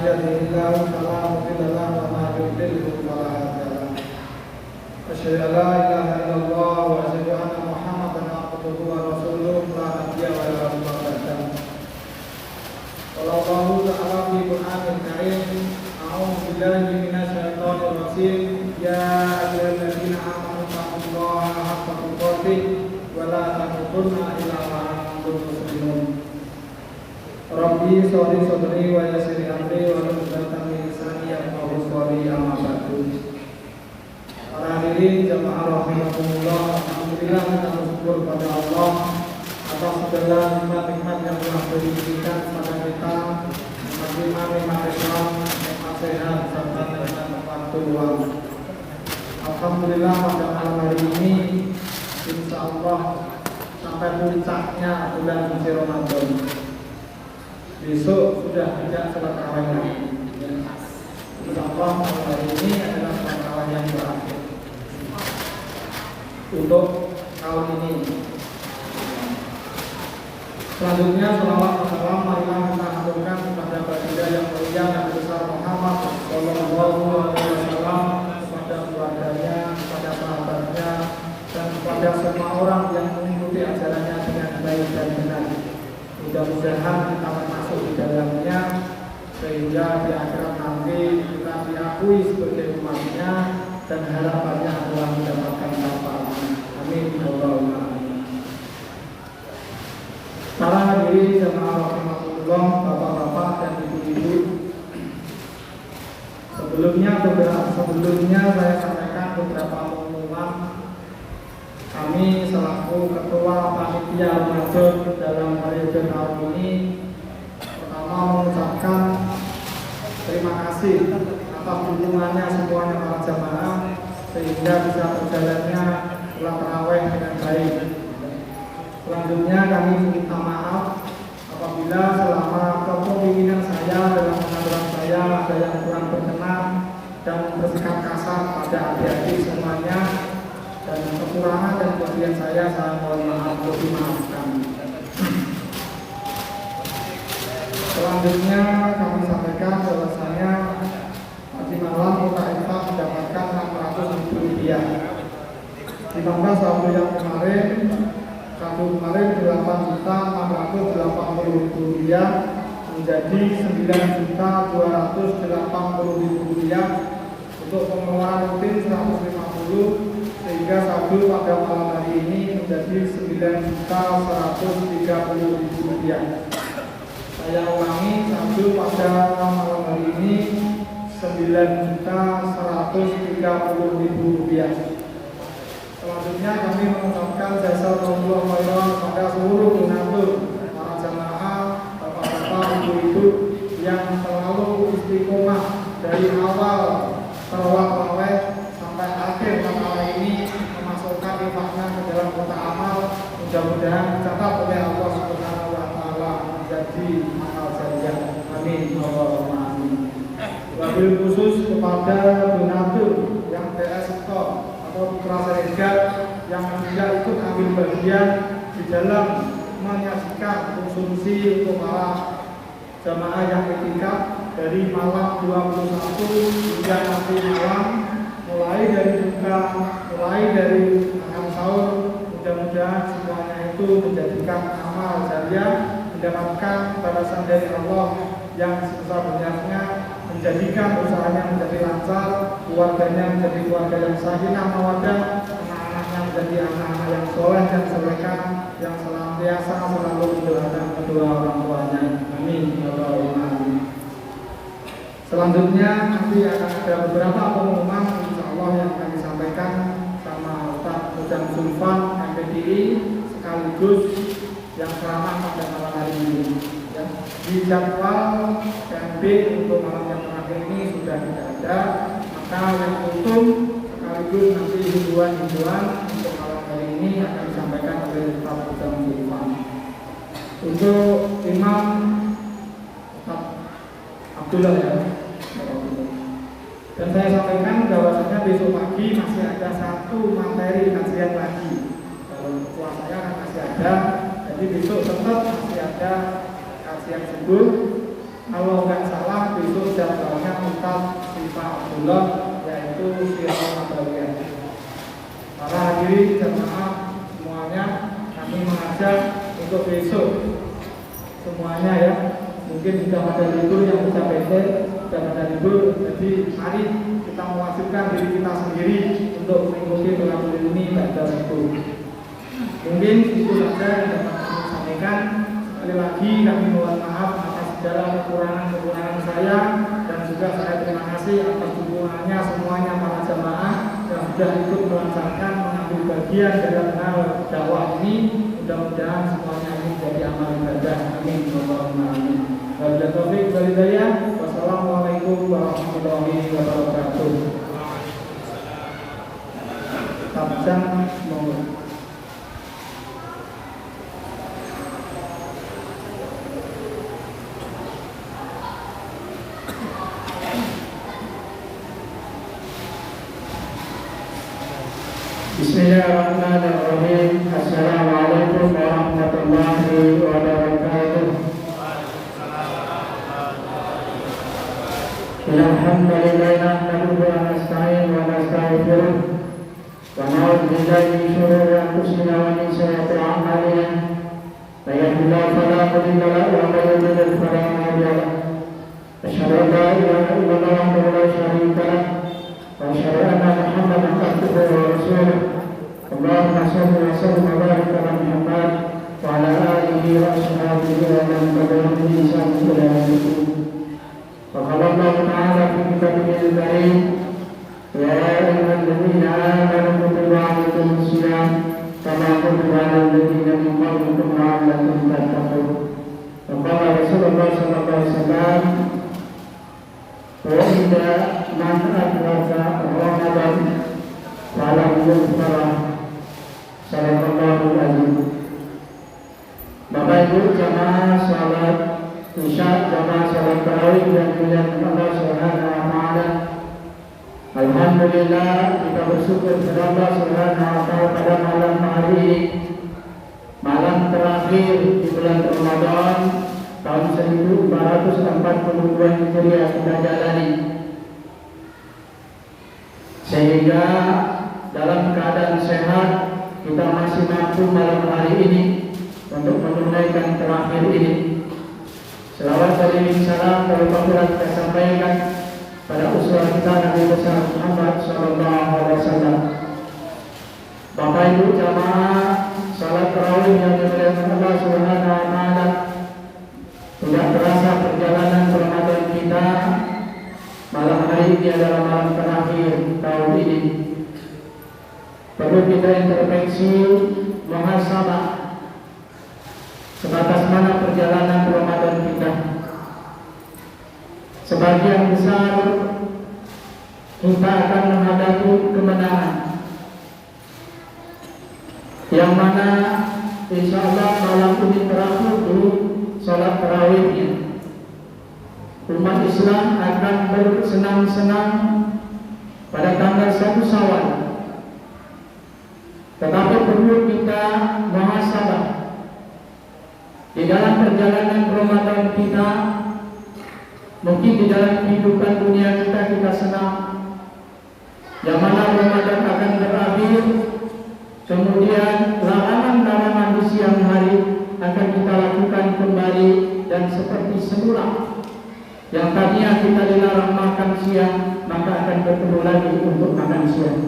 يهده الله فلا مضل له وما يضلل فلا هادي له أشهد أن لا إله إلا الله وأشهد أن محمدا عبده ورسوله لا نبي ولا رسول بعده قال الله تعالى في القرآن الكريم أعوذ بالله من الشيطان الرجيم يا أيها الذين آمنوا اتقوا الله حق تقاته ولا تموتن إلا وأنتم مسلمون Rabbi sholli sodri wa yassir amri wa hlul 'uqdatam min lisani yafqahu qawli amma ba'du. Para hadirin jamaah rahimakumullah, alhamdulillah kita bersyukur pada Allah atas segala nikmat-nikmat yang telah diberikan kepada kita, nikmat Islam, nikmat sehat serta nikmat waktu luang. Alhamdulillah pada malam hari ini insyaallah sampai puncaknya bulan suci Ramadan. Besok sudah tidak sholat tarawih lagi. Insyaallah malam hari ini adalah sholat tarawih yang terakhir untuk tahun ini. Selanjutnya salawat dan salam marilah kita aturkan kepada baginda yang mulia Nabi besar Muhammad sallallahu alaihi wasallam, kepada keluarganya, kepada sahabatnya, dan kepada semua orang yang mengikuti ajarannya dengan baik dan benar. Mudah-mudahan kita masuk di dalamnya sehingga di akhirat nanti kita diakui sebagai umatnya dan harapannya adalah mendapatkan syafaatnya. Amin. Allahumma amin. Para hadirin jamaah rahimakumullah, bapak-bapak dan ibu-ibu, sebelumnya saya sampaikan beberapa pengumuman. Kami selaku ketua panitia Ramadan dalam periode tahun ini pertama mengucapkan terima kasih atas dukungannya semuanya para jamaah sehingga bisa berjalannya sholat tarawih dengan baik. Selanjutnya kami minta maaf apabila selama kepemimpinan saya dalam pengajaran saya ada yang kurang berkenan dan bersikap kasar pada adik-adik semuanya, dan kekurangan dan kelebihan saya mohon maaf, untuk dimaafkan. Selanjutnya kami sampaikan bahwasanya tadi malam kita infak mendapatkan Rp600.000. Ditambah saldo yang kemarin, saldo kemarin Rp8.680.000 menjadi Rp9.280.000 untuk pengeluaran rutin Rp150, sehingga saldo pada malam hari ini menjadi Rp9.130.000. Saya ulangi, saldo pada malam hari ini Rp9.130.000. Selanjutnya kami mengucapkan jazakumullah khairan pada seluruh donatur, para jamaah, bapak-bapak, ibu-ibu yang selalu istiqomah dari awal terawih sampai akhir malam ini memasukkan infaknya ke dalam kotak amal. Mudah-mudahan dicatat oleh Allah Subhanahu wa taala menjadi amal jariah. Amin. Allahumma amin. Wabil khusus kepada donatur yang TS Store atau Putra Seregat yang tidak ikut ambil bagian di dalam menyajikan konsumsi untuk para jamaah yang ketika dari malam 21 hingga nanti malam, mulai dari makan sahur. Mudah-mudahan semuanya itu menjadikan amal jariah, mendapatkan balasan dari Allah yang sebesar-besarnya, menjadikan usahanya menjadi lancar, keluarganya menjadi keluarga yang sakinah mawaddah, anak-anaknya menjadi anak-anak yang soleh dan soleha, yang senantiasa selalu mendoakan kedua orang tuanya. Amin. Allahumma amin. Selanjutnya nanti akan ada beberapa pengumuman insyaallah yang akan disampaikan sama Ustaz Ujang Sulfan MPDI sekaligus yang ceramah pada malam hari ini. Ya, di jadwal PMB untuk malam yang terakhir ini sudah tidak ada, maka yang untung sekaligus nanti himbauan untuk malam hari ini akan disampaikan oleh Ustaz Ujang Sulfan. Untuk Imam Ustaz Abdullah ya. Dan saya sampaikan bahwasanya besok pagi masih ada satu materi kajian lagi. Kalau puasanya kan masih ada, jadi besok tetap masih ada kajian subuh kalau nggak salah besok jadwalnya Ustaz Syifa Abdullah, yaitu Syiarul Nabawiyah. Para hadirin jamaah semuanya, kami mengajak untuk besok semuanya ya. Mungkin sudah pada libur, yang sudah pendek sudah pada libur, jadi mari kita mewajibkan diri kita sendiri untuk mengikuti pelaku ini pada itu. Mungkin itu saja yang dapat kami sampaikan. Sekali lagi kami mohon maaf atas segala kekurangan saya, dan juga saya terima kasih atas dukungannya semuanya para jamaah yang sudah ikut melancarkan mengambil bagian dalam hal dakwah ini. Mudah-mudahan semuanya ini menjadi amal ibadah. Amin. Wabillahi taufiq wal hidayah. Wassalamualaikum warahmatullahi wabarakatuh. Tabjan monggo. Bismillahirrahmanirrahim. Assalamualaikum warahmatullahi wabarakatuh. Alhamdulillah nahmaduhu wa nasta'inuhu wa nastaghfiruh wa na'udzu billahi min shururi anfusina wa min sayyiati a'malina. May yahdihillahu fala mudilla lahu wa may yudlil fala hadiya lahu. Asyhadu an la ilaha illallah wahdahu la syarika lahu wa asyhadu anna Muhammadan abduhu wa rasuluh. Allahumma shalli wa sallim wa barik ala Muhammad wa ala alihi wa ashabihi wa man tabi'ahum bi ihsan ila yaumil din. وقال الله تعالى في كتابه الكريم يا أيها الذين آمنوا كتب عليكم الصيام كما كتب على الذين من قبلكم لعلكم تتقون. وقال رسول الله صلى الله عليه وسلم وإذا من أدرك رمضان فلم يفطر Sallallahu alaihi. Bapak Ibu jamaah salat Isya, jamaah salat tarawih yang dimuliakan Allah Subhanahu wa taala. Alhamdulillah, kita bersyukur kepada Allah Subhanahu wa taala pada malam hari ini, malam terakhir di bulan Ramadan tahun 1442 Hijriah kita jalani. Sehingga dalam keadaan sehat kita masih mampu malam hari ini untuk menunaikan terakhir ini. Selawat dan salam terutama kita sampaikan pada uswah kita Nabi besar Muhammad sallallahu alaihi wasallam. Bapak Ibu jamaah salat tarawih yang dimuliakan Allah Subhanahu wa taala, tidak terasa perjalanan Ramadan kita malam hari ini adalah malam terakhir tahun ini. Perlu kita introspeksi, muhasabah sebatas mana perjalanan Ramadan kita. Sebagian besar kita akan menghadapi kemenangan, yang mana insya Allah malam ini terakhir dulu sholat tarawihnya. Umat Islam akan bersenang-senang pada tanggal 1 Syawal. Tetapi perlu kita muhasabah di dalam perjalanan Ramadan kita. Mungkin di dalam kehidupan dunia kita senang, yang mana Ramadan akan berakhir, kemudian larangan-larangan di siang hari akan kita lakukan kembali, dan seperti semula yang tadinya kita dilarang makan siang, maka akan bertemu lagi untuk makan siang.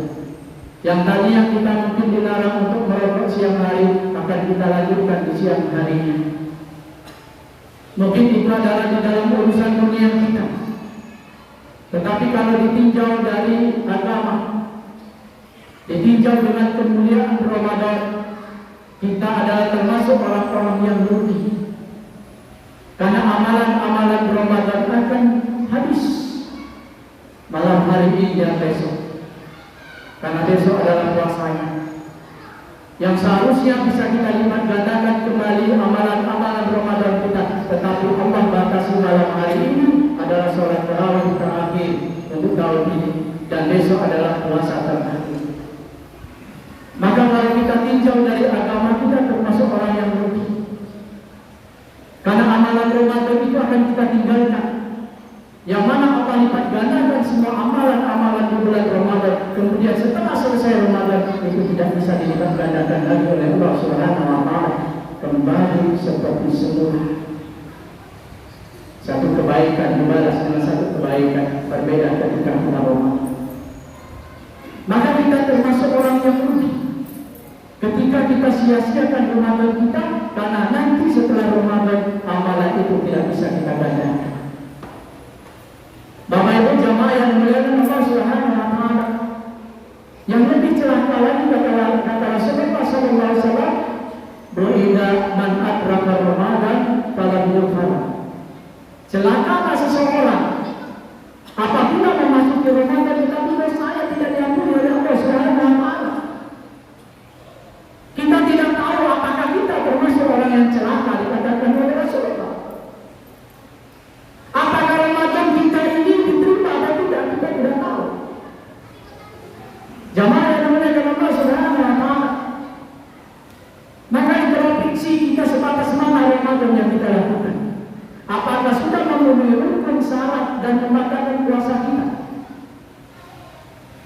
Yang tadinya kita mungkin dilarang untuk merokok siang hari, akan kita lanjutkan di siang harinya. Mungkin itu adalah di dalam urusan dunia kita. Tetapi kalau ditinjau dari agama, ditinjau dengan kemuliaan Ramadan, kita adalah termasuk orang-orang yang rugi. Karena amalan-amalan Ramadan akan habis malam hari ini dan besok. Karena besok adalah puasanya, yang seharusnya bisa kita lipat gandakan kembali amalan-amalan Ramadan kita. Tetapi Allah batasi malam hari ini adalah sholat tarawih terakhir untuk tahun ini, dan besok adalah puasa terakhir. Maka kalau kita tinjau dari agama, kita termasuk orang yang rugi. Karena amalan Ramadan itu akan kita tinggalkan. itu tidak bisa dilipat gandakan lagi oleh Allah Subhanahu wa Ta'ala, kembali seperti semula. Satu kebaikan dibalas dengan satu kebaikan, berbeda ketika kita Ramadan. Maka kita termasuk orang yang rugi ketika kita sia-siakan Ramadan kita, karena nanti setelah Ramadan amalan itu tidak bisa kita gandakan. Bapak Ibu jamaah yang dimuliakan Allah Subhanahu wa Ta'ala, yang lebih celaka lagi kata Rasulullah sallallahu alaihi wasallam, "Bu'ida man adraka Ramadan falam yughfar." Celakalah seseorang apabila memasuki Ramadan tetapi dosanya tidak diampuni oleh Allah Subhanahu wa Ta'ala. Kita tidak tahu apakah kita termasuk orang yang celaka dikatakan oleh Rasulullah. Apakah Ramadan kita ini diterima atau tidak, kita tidak tahu. Jamaah yang dimuliakan Allah Subhanahu wa Ta'ala, maka introspeksi kita sebatas mana Ramadan yang kita lakukan. Apakah sudah memenuhi rukun syarat dan membatalkan puasa kita?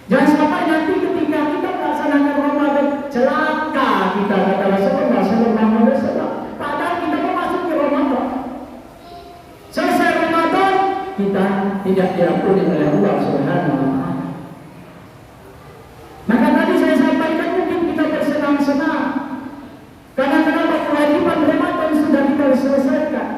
Jangan sampai nanti ketika kita melaksanakan Ramadan celaka kita, kata Rasulullah sallallahu alaihi wasallam. Padahal kita memasuki Ramadan, selesai Ramadan kita tidak diampuni oleh Allah Subhanahu wa Ta'ala. Maka tadi saya sampaikan mungkin kita bersenang-senang karena kenapa kewajiban Ramadan sudah kita selesaikan.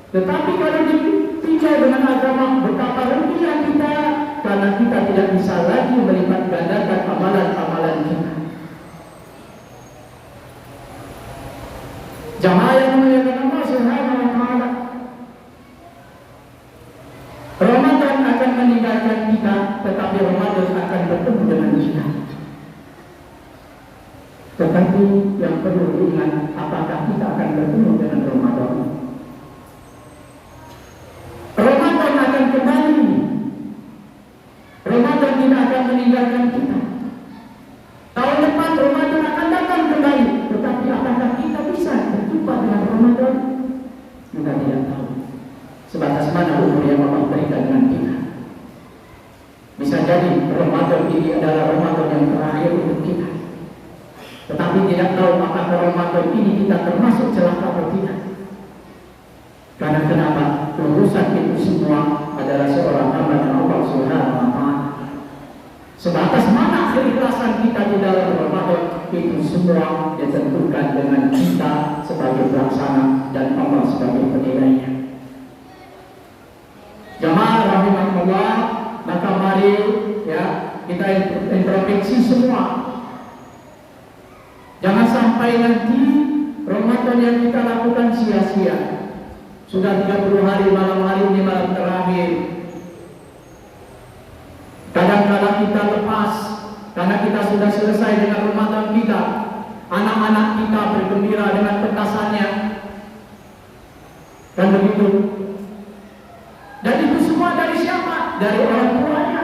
Tetapi kalau ditinjau dengan agama, betapa ruginya kita karena kita tidak bisa lagi melipat gandakan amalan-amalan kita. Jamaah yang dimuliakan Allah Subhanahu wa Ta'ala, Ramadan akan meninggalkan kita, tetapi Ramadan akan bertemu dengan kita. Tetapi yang perlu diingat, apakah kita akan bertemu dengan Ramadan? Ramadan akan kembali. Ramadan tidak akan meninggalkan kita. Tahun depan Ramadan akan datang kembali. Tetapi apakah kita bisa berjumpa dengan Ramadan? Kita tidak tahu. Sebatas mana umur yang Allah berikan dengan kita. Bisa jadi Ramadan ini adalah Ramadan yang terakhir untuk kita. Tetapi tidak tahu apakah Ramadan ini kita termasuk celaka atau tidak. Karena kenapa? Urusan itu semua adalah seorang hamba Allah Subhanahu wa Ta'ala. Sebatas mana keikhlasan kita di dalam Ramadan, itu semua ditentukan dengan kita sebagai pelaksana dan Allah sebagai penilainya. Jamaah rahimahullah, maka mari ya kita introspeksi semua. Jangan sampai nanti Ramadan yang kita lakukan sia-sia. Sudah 30 hari, malam hari ini malam terakhir. Kadang-kadang kita lepas karena kita sudah selesai dengan Ramadan kita. Anak-anak kita bergembira dengan petasannya. Dan begitu. Dan itu semua dari siapa? Dari orang tuanya.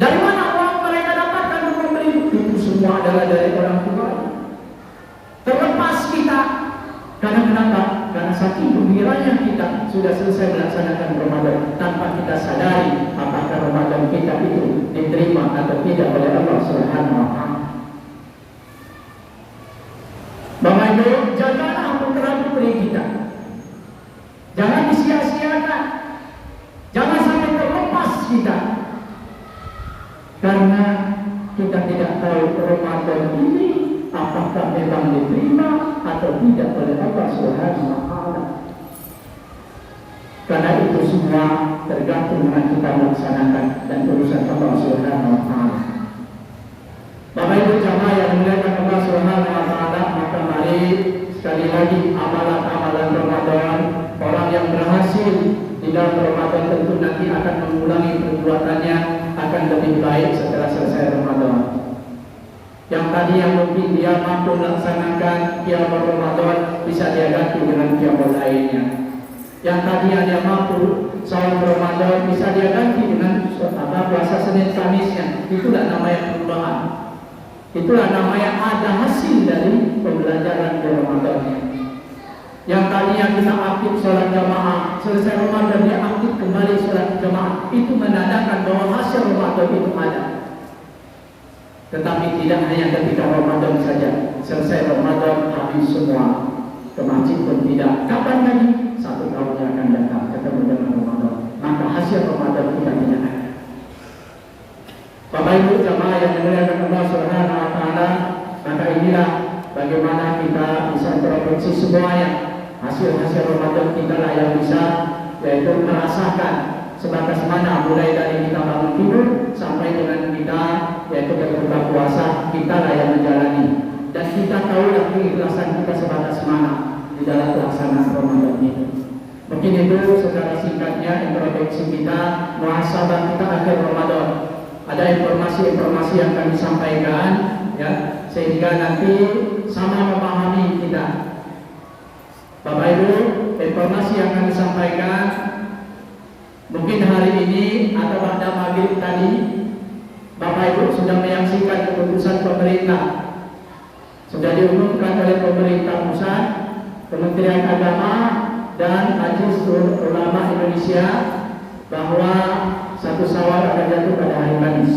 Dari mana uang mereka dapatkan untuk membeli? Itu semua adalah dari orang tuanya. Terlepas kita. Karena kenapa? Karena saking gembiranya kita sudah selesai melaksanakan Ramadan tanpa kita sadari apakah Ramadan kita itu diterima atau tidak oleh Allah Subhanahu wa Ta'ala. Bapak Ibu, jagalah putra-putri kita. Jangan disia-siakan. Jangan sampai terlepas kita. Karena kita tidak tahu Ramadan ini apakah memang diterima atau tidak oleh Allah Subhanahu wa Ta'ala. Karena itu semua tergantung dengan kita melaksanakan dan urusan Allah Subhanahu wa Ta'ala. Bapak Ibu jamaah yang dimuliakan Allah Subhanahu wa Ta'ala, maka mari sekali lagi amalan-amalan Ramadan, orang yang berhasil di dalam Ramadan tentu nanti akan mengulangi perbuatannya akan lebih baik setelah selesai Ramadan. Yang tadi yang mungkin dia mampu melaksanakan qiyamul Ramadan bisa dia ganti dengan qiyamul lainnya. Yang tadi dia mampu saum Ramadan bisa dia ganti dengan puasa Senin Kamisnya. Itulah namanya perubahan. Itulah namanya ada hasil dari pembelajaran di Ramadan. Yang tadinya kita aktif sholat jamaah, selesai Ramadan dia aktif kembali sholat jamaah. Itu menandakan bahwa hasil Ramadan itu ada. Tetapi tidak hanya ketika Ramadan saja. Selesai Ramadan habis semua. Ke masjid pun tidak. Kapan lagi? 1 tahun yang akan datang ketemu dengan Ramadan. Maka hasil Ramadan kita tidak ada. Bapak Ibu jamaah yang dimuliakan Allah Subhanahu wa taala, maka inilah bagaimana kita bisa introspeksi semuanya. Hasil-hasil Ramadan kita lah yang bisa yaitu merasakan sebatas mana mulai dari kita bangun tidur sampai dengan kita yaitu berbuka puasa, kita lah yang menjalani. Dan kita tahu lah keikhlasan kita sebatas mana di dalam pelaksanaan Ramadan itu. Mungkin itu saudara singkatnya introspeksi kita, muhasabah kita akhir Ramadan. Ada informasi-informasi yang kami sampaikan ya, sehingga nanti sama memahami kita. Bapak Ibu, informasi yang kami sampaikan mungkin hari ini atau pada maghrib tadi Bapak Ibu sudah menyaksikan keputusan pemerintah. Sudah diumumkan oleh pemerintah pusat, Kementerian Agama dan Majelis Ulama Indonesia bahwa 1 Syawal akan jatuh pada hari Kamis.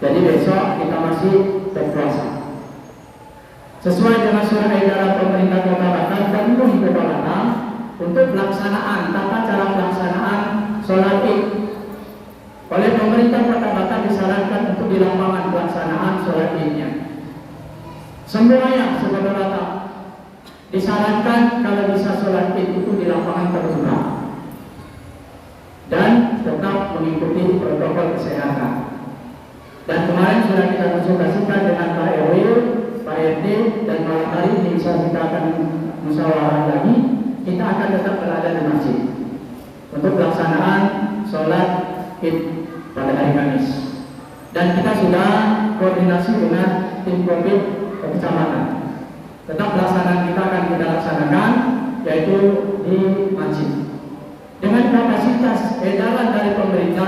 Jadi besok kita masih berpuasa. Sesuai dengan surat edaran pemerintah Kota Batam dan Kota Batam untuk pelaksanaan tata cara pelaksanaan sholat Id. Oleh pemerintah Kota Batam disarankan untuk di lapangan pelaksanaan sholat Id-nya. Semuanya Sobat Batam disarankan kalau bisa sholat Id itu di lapangan terbuka dan tetap mengikuti protokol kesehatan. Dan kemarin sudah kita konsultasikan dengan Pak RW, Pak RT, dan malam hari ini bisa kita akan musyawarah lagi. Kita akan tetap berada di masjid untuk pelaksanaan sholat Id pada hari Kamis. Dan kita sudah koordinasi dengan tim COVID kecamatan. Tetap pelaksanaan kita akan kita laksanakan yaitu di masjid. Dengan kapasitas edaran dari pemerintah